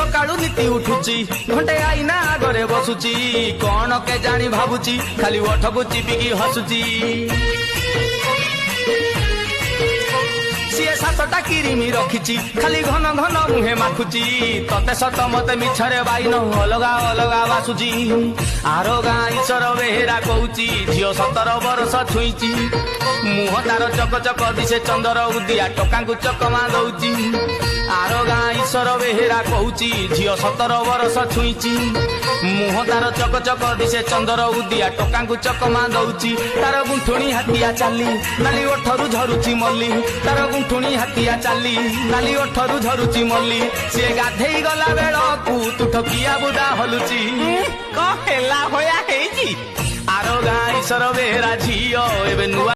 सकाळू नीति उठुची घंटे आईना आगरे बसुची कौन के जानी भाबुची खाली ओठको चिपिकी हसुची सीए सातटा किरिमी रखिची खाली घन घन मुहे माखुची तते सत मते मिछरे बाइन अलगा अलगा बासुची आरो गाँ ईश्वर बेहेरा कहूची झियो 17 वर्ष छुईची मुह तार चक चक दिसे चंदर उदिया टका चकमा दौची आरो गाँ ईश्वर बेहेरा कहूची झियो 17 वर्ष छुईची मुह तार चक चक दिसे चंदर उदिया टका चकमा दौची तार गुंठुणी हाथिया चाली नाली ओठरू झरुची मल्ली तार गुंठुणी हाथिया चाली नाली ओठरू झरुची मल्ली से गाधेई गला बेलकू तू ठकिया बुदा हलुची कहेला होया हेची आरो गाँ ईश्वर बेहेरा झियो एबे नुआ